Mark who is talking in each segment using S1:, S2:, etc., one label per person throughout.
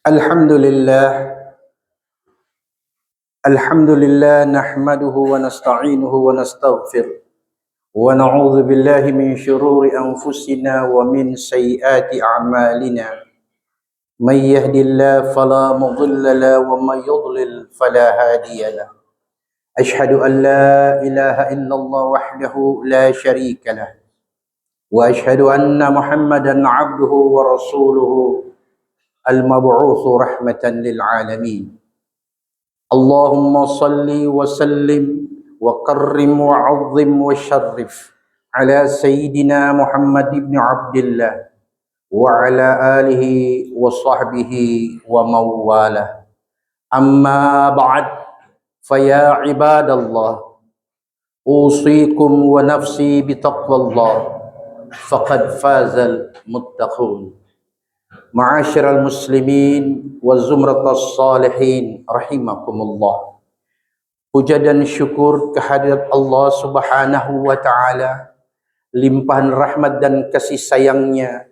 S1: Alhamdulillah, Alhamdulillah nahmaduhu wa nasta'inuhu wa nastaghfir wa na'udzu billahi min syururi anfusina wa min sayyiati a'malina. May yahdihillahu fala mudilla lahu wa may yudlil fala hadiya lahu. Ashhadu an la ilaha illallah wahdahu la syarika lah wa ashhadu anna Muhammadan 'abduhu wa rasuluhu al-mab'utsu rahmatan lil alamin. Allahumma salli wa sallim wa karrim wa 'azzim wa syarrif ala sayyidina Muhammad ibn Abdillah wa ala alihi wa sahbihi wa mawalah. Amma ba'd, fa ya ibadallah, usikum wa nafsi bitaqwallah, faqad fazal muttaqun. Ma'asyiral muslimin wa zumratas salihin rahimakumullah. Puja dan syukur kehadirat Allah Subhanahu wa taala, limpahan rahmat dan kasih sayangnya,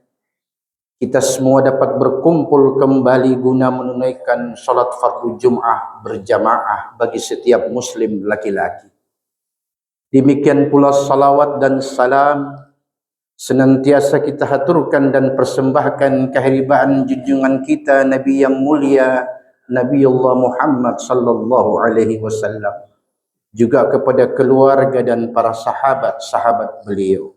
S1: kita semua dapat berkumpul kembali guna menunaikan salat fardu Jum'ah berjamaah bagi setiap muslim laki-laki. Demikian pula salawat dan salam senantiasa kita haturkan dan persembahkan kehadiran junjungan kita Nabi yang mulia, Nabiullah Muhammad sallallahu alaihi wasallam, juga kepada keluarga dan para sahabat-sahabat beliau.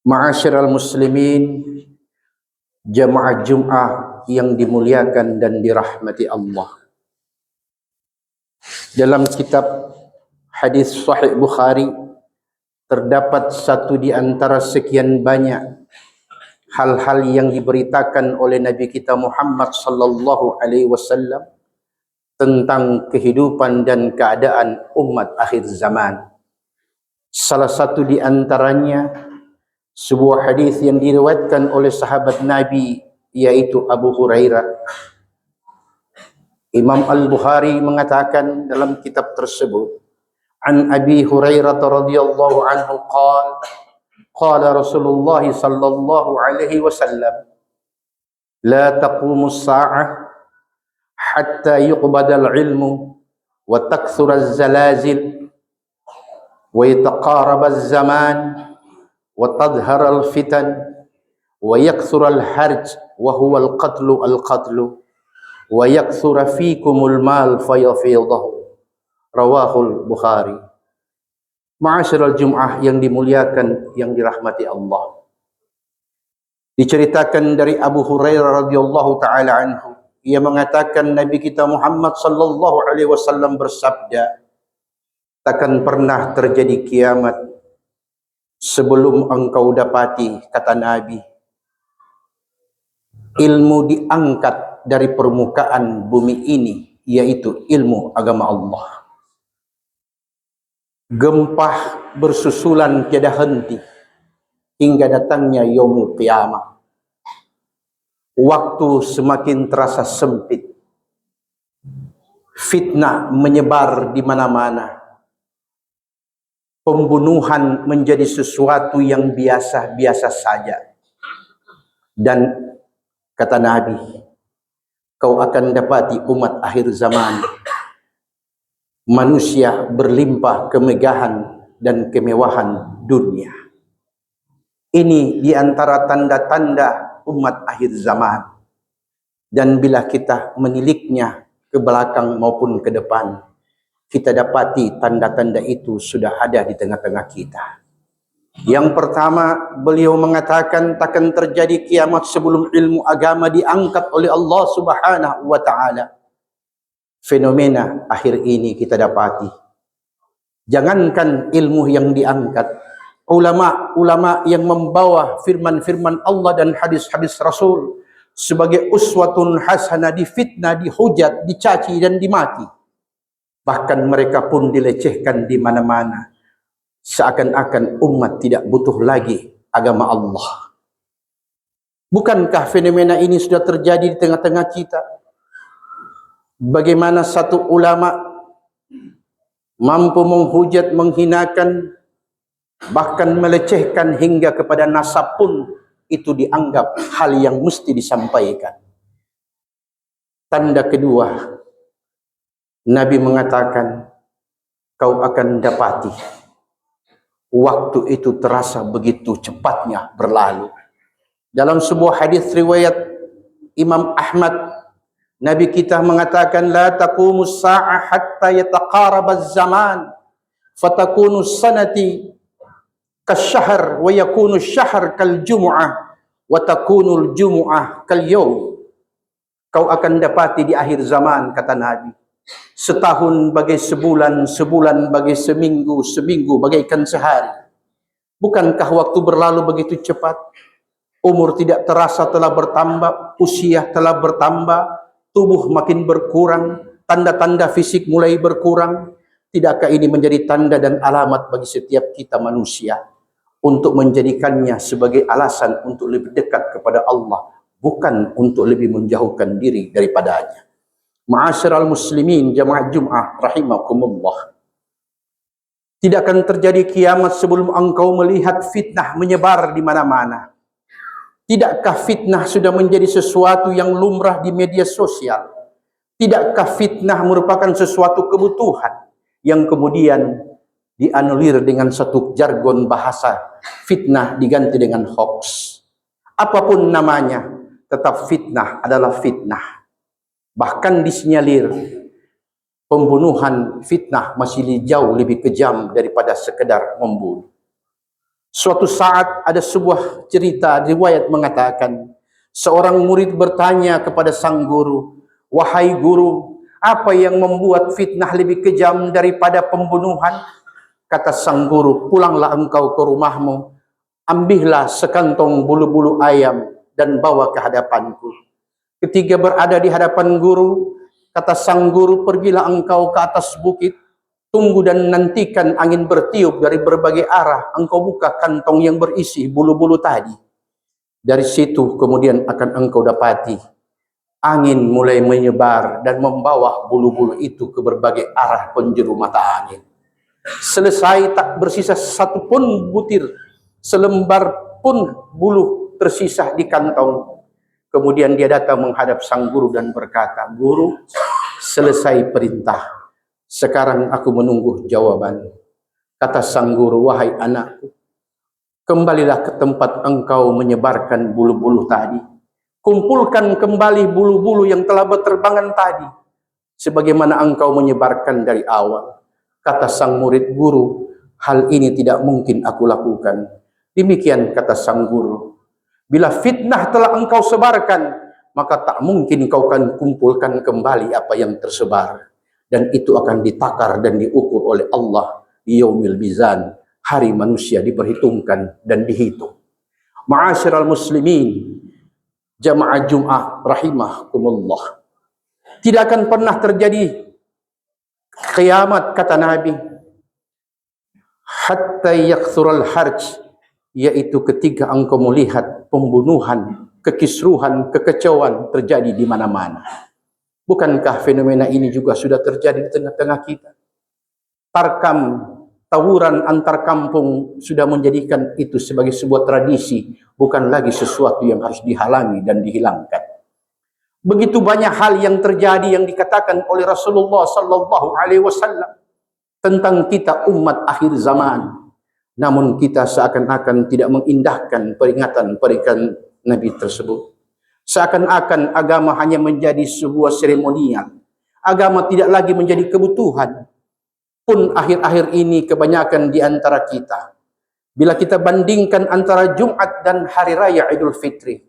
S1: Ma'asyiral muslimin, jamaah Jum'ah yang dimuliakan dan dirahmati Allah. Dalam kitab hadis Sahih Bukhari terdapat satu di antara sekian banyak hal-hal yang diberitakan oleh Nabi kita Muhammad sallallahu alaihi wasallam tentang kehidupan dan keadaan umat akhir zaman. Salah satu di antaranya sebuah hadis yang diriwayatkan oleh sahabat Nabi, yaitu Abu Hurairah. Imam Al-Bukhari mengatakan dalam kitab tersebut, An Abi Hurairah radhiyallahu anhu qala Rasulullah sallallahu alaihi wasallam, la taqumu as-sa'ah hatta yuqbada al-ilmu wa takthura az-zalazil wa yataqaraba az-zaman wa tadhhara al-fitan wa yakthura al-harj wa huwa al-qatlu wa yakthura fikumul mal fayafidahu. Rawahul Bukhari. Ma'asyiral Jum'ah yang dimuliakan, yang dirahmati Allah. Diceritakan dari Abu Hurairah radhiyallahu taala anhu, ia mengatakan Nabi kita Muhammad sallallahu alaihi wasallam bersabda, takkan pernah terjadi kiamat sebelum engkau dapati, kata Nabi, ilmu diangkat dari permukaan bumi ini, yaitu ilmu agama Allah. Gempah bersusulan tiada henti hingga datangnya yaumul qiyamah. Waktu semakin terasa sempit, fitnah menyebar di mana-mana, pembunuhan menjadi sesuatu yang biasa-biasa saja. Dan kata Nabi, kau akan dapati umat akhir zaman, manusia berlimpah kemegahan dan kemewahan dunia. Ini di antara tanda-tanda umat akhir zaman. Dan bila kita meniliknya ke belakang maupun ke depan, kita dapati tanda-tanda itu sudah ada di tengah-tengah kita. Yang pertama, beliau mengatakan takkan terjadi kiamat sebelum ilmu agama diangkat oleh Allah Subhanahu wa taala. Fenomena akhir ini kita dapati, jangankan ilmu yang diangkat, ulama-ulama yang membawa firman-firman Allah dan hadis-hadis Rasul sebagai uswatun hasanah difitnah, dihujat, dicaci dan dimaki. Bahkan mereka pun dilecehkan di mana-mana, seakan-akan umat tidak butuh lagi agama Allah. Bukankah fenomena ini sudah terjadi di tengah-tengah kita? Bagaimana satu ulama mampu menghujat, menghinakan, bahkan melecehkan hingga kepada nasab pun itu dianggap hal yang mesti disampaikan. Tanda kedua, Nabi mengatakan, kau akan dapati waktu itu terasa begitu cepatnya berlalu. Dalam sebuah hadis riwayat Imam Ahmad, Nabi kita mengatakan, la taqumus sa'ah hatta yataqarabaz zaman fatakunu sanati kasyahr wa yakunu syahr kal jumu'ah wa takunul jumu'ah kal yawm. Kau akan dapati di akhir zaman, kata Nabi, setahun bagai sebulan, sebulan bagai seminggu, seminggu bagaikan sehari. Bukankah waktu berlalu begitu cepat? Umur tidak terasa telah bertambah, usia telah bertambah, tubuh makin berkurang, tanda-tanda fisik mulai berkurang. Tidakkah ini menjadi tanda dan alamat bagi setiap kita manusia untuk menjadikannya sebagai alasan untuk lebih dekat kepada Allah, bukan untuk lebih menjauhkan diri daripadanya. Ma'asyiral muslimin jamaah Jum'ah rahimakumullah. Tidak akan terjadi kiamat sebelum engkau melihat fitnah menyebar di mana-mana. Tidakkah fitnah sudah menjadi sesuatu yang lumrah di media sosial? Tidakkah fitnah merupakan sesuatu kebutuhan yang kemudian dianulir dengan satu jargon bahasa, fitnah diganti dengan hoax? Apapun namanya, tetap fitnah adalah fitnah. Bahkan disinyalir pembunuhan fitnah masih jauh lebih kejam daripada sekedar membunuh. Suatu saat ada sebuah cerita riwayat mengatakan, seorang murid bertanya kepada sang guru, wahai guru, apa yang membuat fitnah lebih kejam daripada pembunuhan? Kata sang guru, pulanglah engkau ke rumahmu, ambillah sekantong bulu-bulu ayam dan bawa ke hadapanku. Ketika berada di hadapan guru, kata sang guru, pergilah engkau ke atas bukit, tunggu dan nantikan angin bertiup dari berbagai arah, engkau buka kantong yang berisi bulu-bulu tadi. Dari situ kemudian akan engkau dapati angin mulai menyebar dan membawa bulu-bulu itu ke berbagai arah penjuru mata angin. Selesai tak bersisa satu pun butir, selembar pun bulu tersisa di kantong. Kemudian dia datang menghadap sang guru dan berkata, guru, selesai perintah. Sekarang aku menunggu jawaban. Kata sang guru, wahai anakku, kembalilah ke tempat engkau menyebarkan bulu-bulu tadi. Kumpulkan kembali bulu-bulu yang telah berterbangan tadi, sebagaimana engkau menyebarkan dari awal. Kata sang murid, guru, hal ini tidak mungkin aku lakukan. Demikian kata sang guru, bila fitnah telah engkau sebarkan, maka tak mungkin kau akan kumpulkan kembali apa yang tersebar. Dan itu akan ditakar dan diukur oleh Allah di yaumil mizan, hari manusia diperhitungkan dan dihitung. Ma'asyiral muslimin jamaah Jum'ah rahimakumullah, tidak akan pernah terjadi kiamat, kata Nabi, hatta yakthural harj, yaitu ketika engkau melihat pembunuhan, kekisruhan, kekecauan terjadi di mana-mana. Bukankah fenomena ini juga sudah terjadi di tengah-tengah kita? Tarkam, tawuran antar kampung sudah menjadikan itu sebagai sebuah tradisi, bukan lagi sesuatu yang harus dihalangi dan dihilangkan. Begitu banyak hal yang terjadi yang dikatakan oleh Rasulullah sallallahu alaihi wasallam tentang kita umat akhir zaman. Namun kita seakan-akan tidak mengindahkan peringatan-peringatan Nabi tersebut. Seakan-akan agama hanya menjadi sebuah seremonial. Agama tidak lagi menjadi kebutuhan. Pun akhir-akhir ini kebanyakan di antara kita, bila kita bandingkan antara Jumat dan Hari Raya Idul Fitri,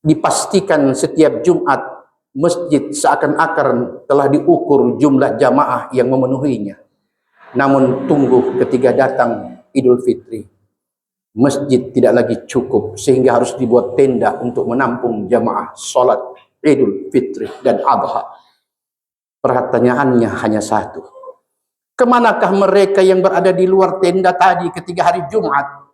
S1: dipastikan setiap Jumat masjid seakan-akan telah diukur jumlah jamaah yang memenuhinya. Namun tunggu ketika datang Idul Fitri, masjid tidak lagi cukup sehingga harus dibuat tenda untuk menampung jamaah sholat Idul Fitri dan Adha. Pertanyaannya hanya satu, kemanakah mereka yang berada di luar tenda tadi ketika hari Jumat?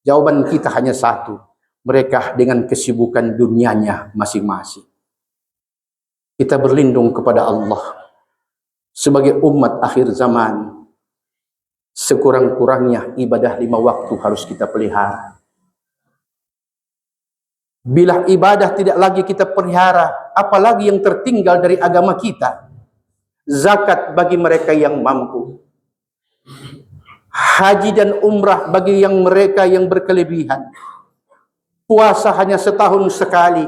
S1: Jawaban kita hanya satu, mereka dengan kesibukan dunianya masing-masing. Kita berlindung kepada Allah sebagai umat akhir zaman. Sekurang-kurangnya ibadah 5 waktu harus kita pelihara. Bila ibadah tidak lagi kita pelihara, apalagi yang tertinggal dari agama kita. Zakat bagi mereka yang mampu. Haji dan umrah bagi yang mereka yang berkelebihan. Puasa hanya setahun sekali.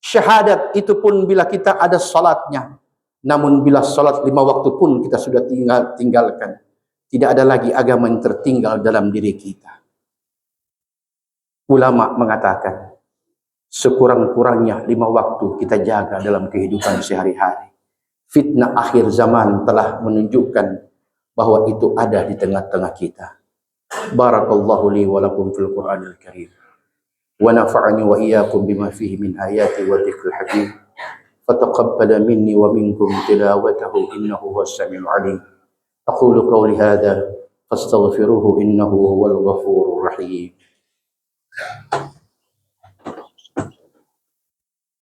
S1: Syahadat itu pun bila kita ada salatnya. Namun bila salat 5 waktu pun kita sudah tinggalkan. Tidak ada lagi agama yang tertinggal dalam diri kita. Ulama mengatakan, sekurang-kurangnya 5 waktu kita jaga dalam kehidupan sehari-hari. Fitnah akhir zaman telah menunjukkan bahwa itu ada di tengah-tengah kita. Barakallahu li wa lakum fil Qur'anil Karim. Wa nafa'ani wa iyyakum bima fihi min ayati wa dzikril hakim. Fataqabbal minni wa minkum tilawatahu innahu huwas samiul alim. Aqulu qawli hadza fastaghfiruhu innahu huwal ghafurur rahim.